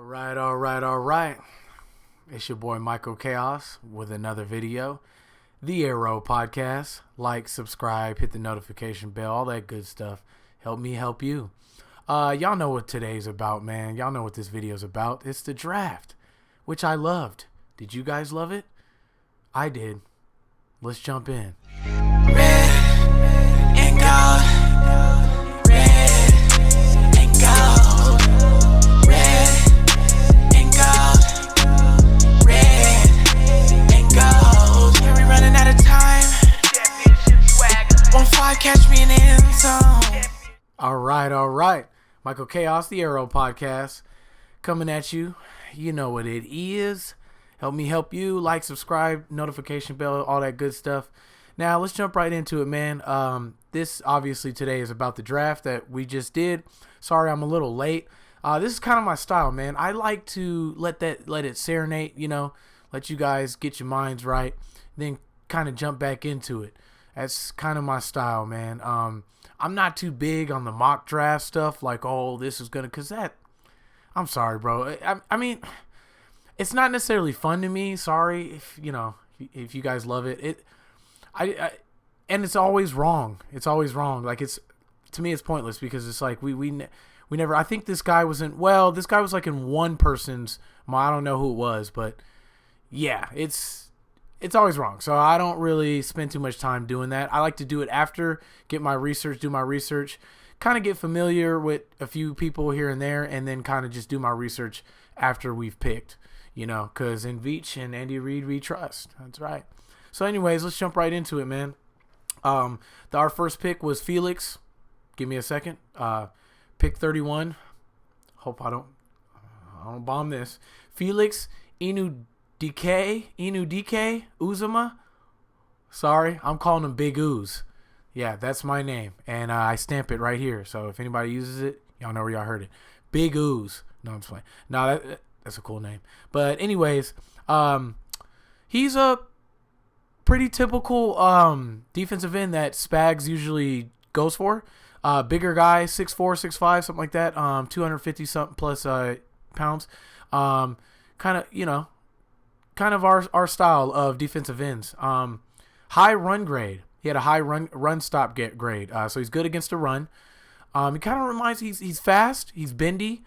All right. It's your boy Michael Chaos with another video. The Arrow Podcast. Like, subscribe, hit the notification bell, all that good stuff. Help me help you. Y'all know what today's about, man. Y'all know what this video's about. It's the draft, which I loved. Did you guys love it? I did. Let's jump in. Red and gold. Red and gold. Red and gold. Red and gold. And we running out of time. One five, catch me in the end zone. All right. Michael Chaos, the Arrow Podcast, coming at you. You know what it is. Help me help you. Like, subscribe, notification bell, all that good stuff. Now, let's jump right into it, man. This, obviously, today is about the draft that we just did. Sorry, I'm a little late. This is kind of my style, man. I like to let it serenade, let you guys get your minds right, then kind of jump back into it. That's kind of my style, man. I'm not too big on the mock draft stuff, like, oh, this is going to, because that, I'm sorry, bro. I mean, it's not necessarily fun to me. Sorry if if you guys love it. And it's always wrong. It's always wrong. Like, to me it's pointless because it's like we never. I think this guy was this guy was like in one person's. I don't know who it was, but yeah, it's always wrong. So I don't really spend too much time doing that. I like to do it after, do my research, kind of get familiar with a few people here and there, and then kind of just do my research after we've picked. Because in Veach and Andy Reid we trust. That's right. So anyways, let's jump right into it, man. Our first pick was Felix. Give me a second. Pick 31. Hope I don't bomb this. Felix Anudike-Uzomah. Sorry, I'm calling him Big Ooze. Yeah, that's my name, and I stamp it right here. So if anybody uses it, y'all know where y'all heard it. Big Ooze. No, I'm just playing. No, that's a cool name. But anyways, he's a pretty typical defensive end that Spags usually goes for. Bigger guy, 6'4", 6'5", something like that. 250 something plus pounds. Kind of our style of defensive ends. High run grade. He had a high run stop grade. So he's good against the run. He kind of reminds he's fast. He's bendy.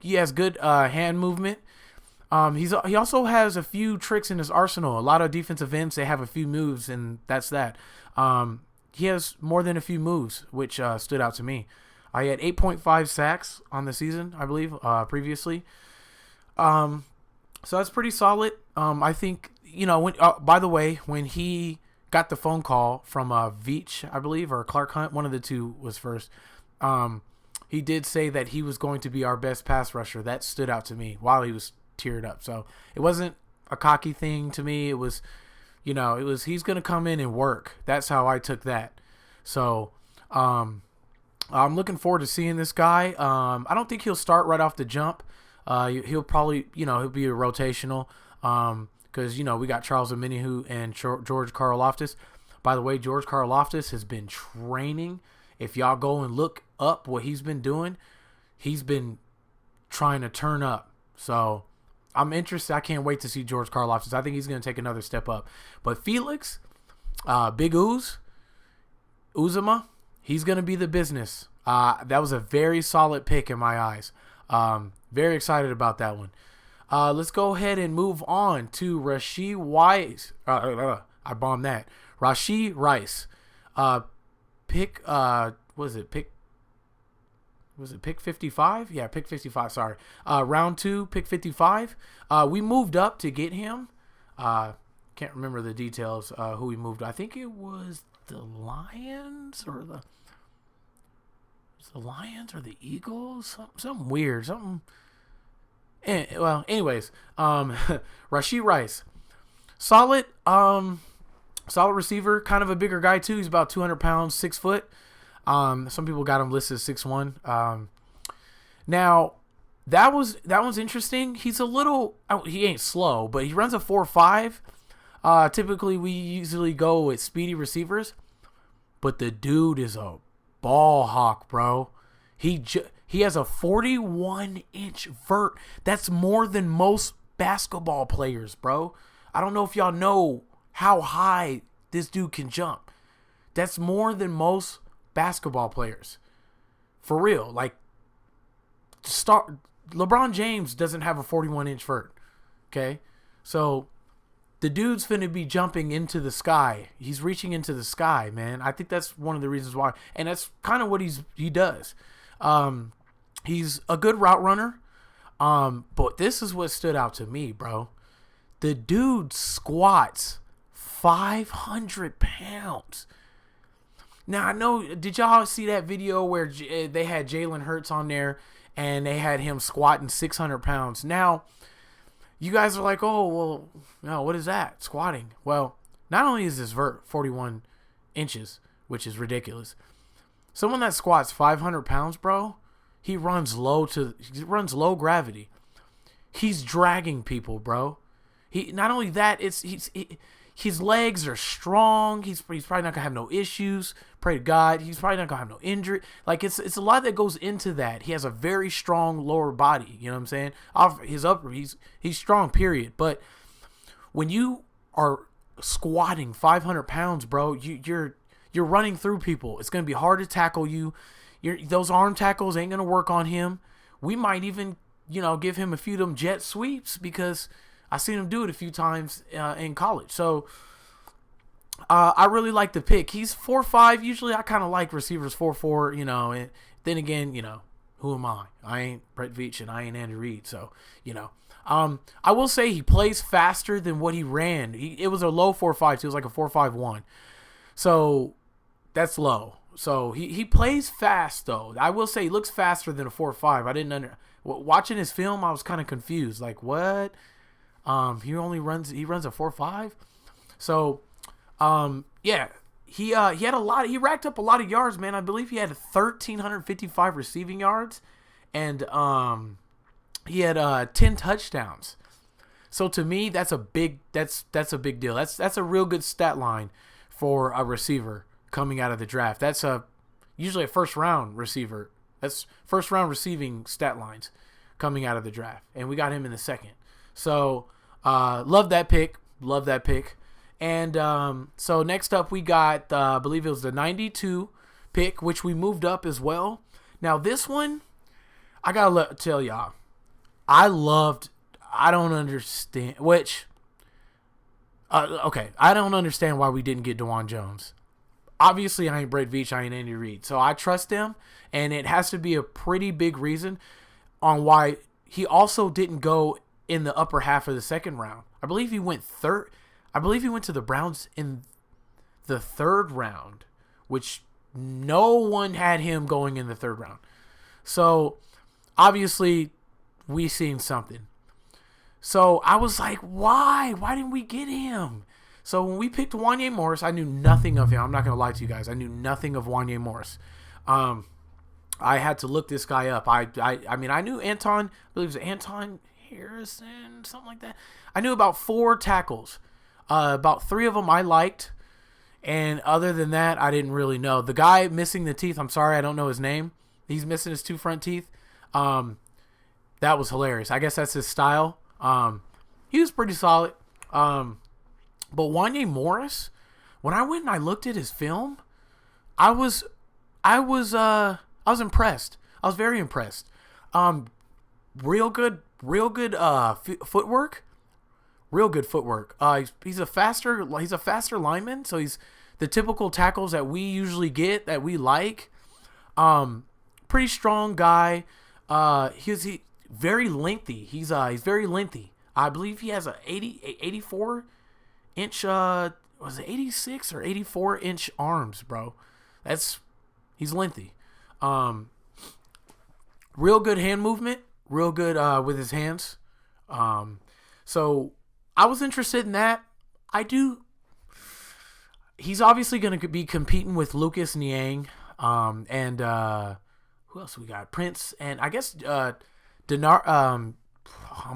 He has good hand movement. He also has a few tricks in his arsenal. A lot of defensive ends, they have a few moves, and that's that. He has more than a few moves, which stood out to me. I had 8.5 sacks on the season, I believe, previously. So that's pretty solid. I think, by the way, when he got the phone call from Veach, I believe, or Clark Hunt, one of the two was first, he did say that he was going to be our best pass rusher. That stood out to me while he was teared up. So it wasn't a cocky thing to me. It was, he's going to come in and work. That's how I took that. So I'm looking forward to seeing this guy. I don't think he'll start right off the jump. He'll probably, he'll be a rotational because, we got Charles Omenihu and George Karlaftis. By the way, George Karlaftis has been training. If y'all go and look up what he's been doing, he's been trying to turn up. So I'm interested. I can't wait to see George Karlaftis. I think he's going to take another step up. But Felix, Big Uzomah, he's going to be the business. That was a very solid pick in my eyes. Very excited about that one. Let's go ahead and move on to Rashee Rice. I bombed that. Rashee Rice. Pick 55? Yeah, pick 55, sorry. Round 2, pick 55. We moved up to get him. Can't remember the details who we moved. I think it was the Lions or the Eagles. Something weird. Something. Well, anyways, Rashee Rice. Solid receiver, kind of a bigger guy too. He's about 200 pounds, 6 foot. Some people got him listed as 6'1". Now that one's interesting. He's a little, he ain't slow, but he runs a 4.5. Typically we usually go with speedy receivers, but the dude is a ball hawk, bro. He He has a 41-inch vert. That's more than most basketball players, bro. I don't know if y'all know how high this dude can jump. That's more than most basketball players. For real. Like, LeBron James doesn't have a 41-inch vert. Okay? So, the dude's finna be jumping into the sky. He's reaching into the sky, man. I think that's one of the reasons why. And that's kind of what he does. He's a good route runner. But this is what stood out to me, bro. The dude squats 500 pounds. Now, I know, did y'all see that video where they had Jalen Hurts on there and they had him squatting 600 pounds? Now, you guys are like, oh, well, no, what is that? Squatting. Well, not only is this vert 41 inches, which is ridiculous. Someone that squats 500 pounds, bro, he runs low gravity. He's dragging people, bro. He not only that, his legs are strong. He's probably not gonna have no issues. Pray to God, he's probably not gonna have no injury. Like it's a lot that goes into that. He has a very strong lower body. You know what I'm saying? His upper, he's strong. Period. But when you are squatting 500 pounds, bro, you're running through people. It's gonna be hard to tackle you. Those arm tackles ain't gonna work on him. We might even, give him a few of them jet sweeps because I seen him do it a few times in college. So I really like the pick. He's 4'5". Usually I kind of like receivers 4'4", and then again, who am I? I ain't Brett Veach and I ain't Andy Reid. So, I will say he plays faster than what he ran. It was a low 4'5". So it was like a 4'5'1". So that's low. So he plays fast though. I will say he looks faster than a 4'5". Watching his film, I was kind of confused. Like what? He runs a 4'5". So, yeah, he had he racked up a lot of yards, man. I believe he had 1,355 receiving yards and, he had, 10 touchdowns. So to me, that's a big deal. That's a real good stat line for a receiver coming out of the draft. That's usually a first round receiver. That's first round receiving stat lines coming out of the draft. And we got him in the second. So, love that pick. And so next up we got, I believe it was the 92 pick, which we moved up as well. Now this one, I gotta tell y'all, I don't understand, I don't understand why we didn't get DeJuan Jones. Obviously, I ain't Brett Veach, I ain't Andy Reid. So I trust him, and it has to be a pretty big reason on why he also didn't go in the upper half of the second round. I believe he went third. I believe he went to the Browns in the third round, which no one had him going in the third round. So, obviously, we seen something. So, I was like, why? Why didn't we get him? So, when we picked Wanya Morris, I knew nothing of him. I'm not going to lie to you guys. I knew nothing of Wanya Morris. I had to look this guy up. I mean, I knew Anton, I believe it was Anton Harrison, something like that. I knew about 4 tackles. About 3 of them I liked. And other than that, I didn't really know. The guy missing the teeth, I'm sorry, I don't know his name. He's missing his 2 front teeth. That was hilarious. I guess that's his style. He was pretty solid. But Wanya Morris, when I went and I looked at his film, I was impressed. I was very impressed. Real good footwork. Real good footwork. He's a faster lineman, so he's the typical tackles that we usually get that we like. Pretty strong guy. He very lengthy. He's very lengthy. I believe he has a 84 inch was it 86 or 84 inch arms, bro. He's lengthy. Real good hand movement, real good with his hands. So I was interested in that. He's obviously going to be competing with Lucas Niang, and who else we got? Prince, and I guess I'm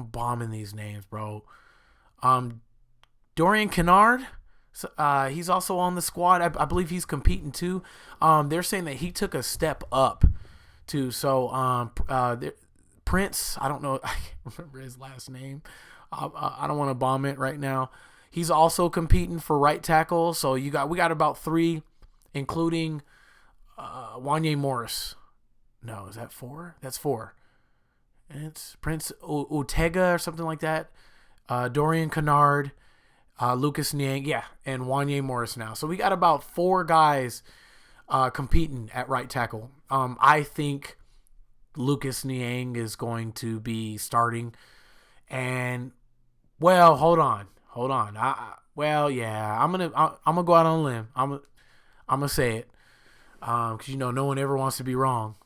bombing these names, bro. Dorian Kennard, he's also on the squad. I believe he's competing too. They're saying that he took a step up too. So Prince, I don't know, I can't remember his last name. I don't want to bomb it right now. He's also competing for right tackle. So we got about 3, including Wanya Morris. No, is that 4? That's 4. And it's Prince Ortega or something like that. Dorian Kennard, Lucas Niang, and Wanya Morris now. So we got about 4 guys competing at right tackle. I think Lucas Niang is going to be starting. And well, hold on. I'm gonna go out on a limb. I'm gonna say it, because no one ever wants to be wrong,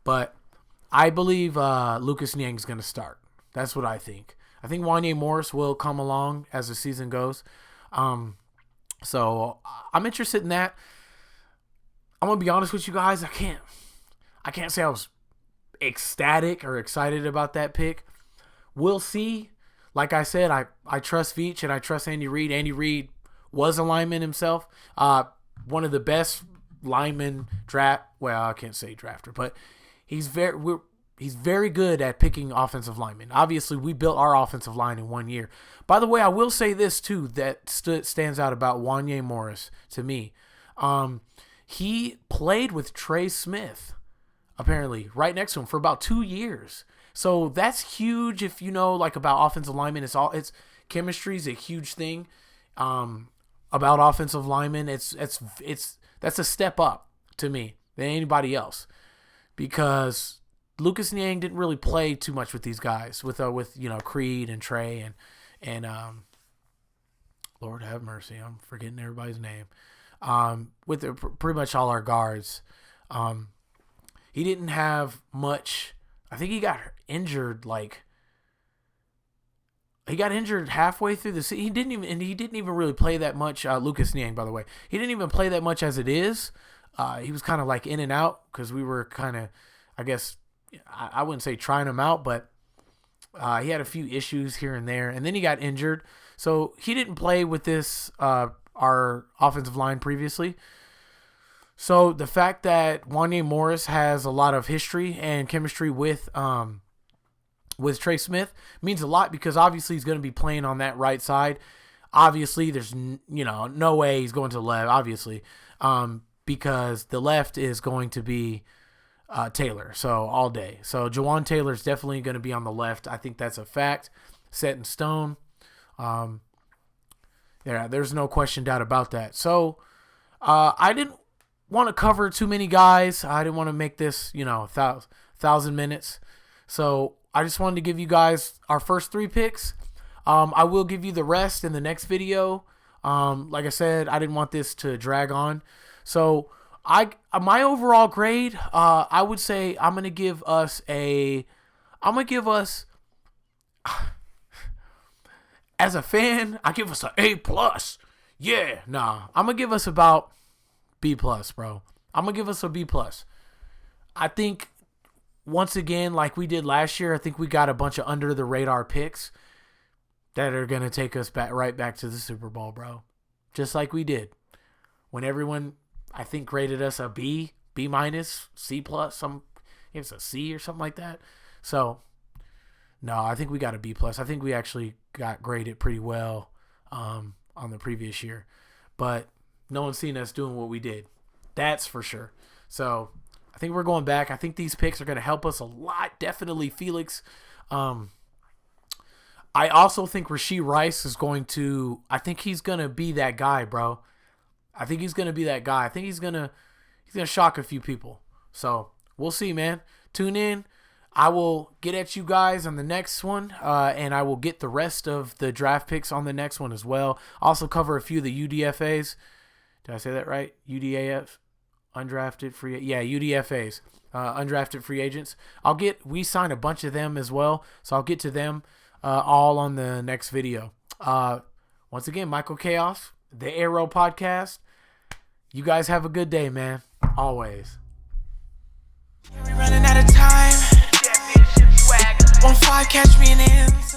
But I believe Lucas Niang is gonna start. That's what I think. I think Wanya Morris will come along as the season goes. So I'm interested in that. I'm gonna be honest with you guys. I can't say I was ecstatic or excited about that pick. We'll see. Like I said, I trust Veach and I trust Andy Reid. Andy Reid was a lineman himself. One of the best lineman draft. Well, I can't say drafter, but he's very good at picking offensive linemen. Obviously, we built our offensive line in 1 year. By the way, I will say this too that stands out about Wanya Morris to me. He played with Trey Smith, apparently, right next to him for about 2 years. So that's huge. If you know about offensive linemen, it's chemistry is a huge thing. About offensive linemen, that's a step up to me than anybody else, because Lucas Niang didn't really play too much with these guys, with Creed and Trey and Lord have mercy, I'm forgetting everybody's name. With pretty much all our guards, he didn't have much. I think he got injured. He got injured halfway through the season. He didn't even really play that much. Lucas Niang, by the way, he didn't even play that much as it is. He was kind of in and out because we were kind of, I guess, I wouldn't say trying him out, but he had a few issues here and there, and then he got injured. So he didn't play with our offensive line previously. So the fact that Wanya Morris has a lot of history and chemistry with Trey Smith means a lot, because obviously he's going to be playing on that right side. Obviously, there's no way he's going to the left, obviously, because the left is going to be Taylor, so all day. So Jawan Taylor is definitely going to be on the left. I think that's a fact, set in stone. There's no doubt about that. So I didn't want to cover too many guys. I didn't want to make this 1,000 minutes. So I just wanted to give you guys our first 3 picks. I will give you the rest in the next video. Like I said, I didn't want this to drag on. So my overall grade, I would say I'm gonna give us as a fan, I give us an A+. Yeah, nah, I'm gonna give us about B+, bro. I'm gonna give us a B+. I think, once again, like we did last year, I think we got a bunch of under the radar picks that are gonna take us right back to the Super Bowl, bro. Just like we did when everyone, I think, graded us a B-, C+, it's a C or something like that. So no, I think we got a B+. I think we actually got graded pretty well on the previous year, but no one's seen us doing what we did. That's for sure. So I think we're going back. I think these picks are going to help us a lot. Definitely Felix. I also think Rashee Rice is going to, I think he's going to be that guy, bro. I think he's going to be that guy. I think he's going to shock a few people. So we'll see, man. Tune in. I will get at you guys on the next one, and I will get the rest of the draft picks on the next one as well. Also cover a few of the UDFAs. Did I say that right? UDAF, undrafted free. Yeah, UDFAs, undrafted free agents. We signed a bunch of them as well, so I'll get to them all on the next video. Once again, Michael Chaos, the Arrow Podcast. You guys have a good day, man. Always. We running out of time. 1-5, catch me in the end.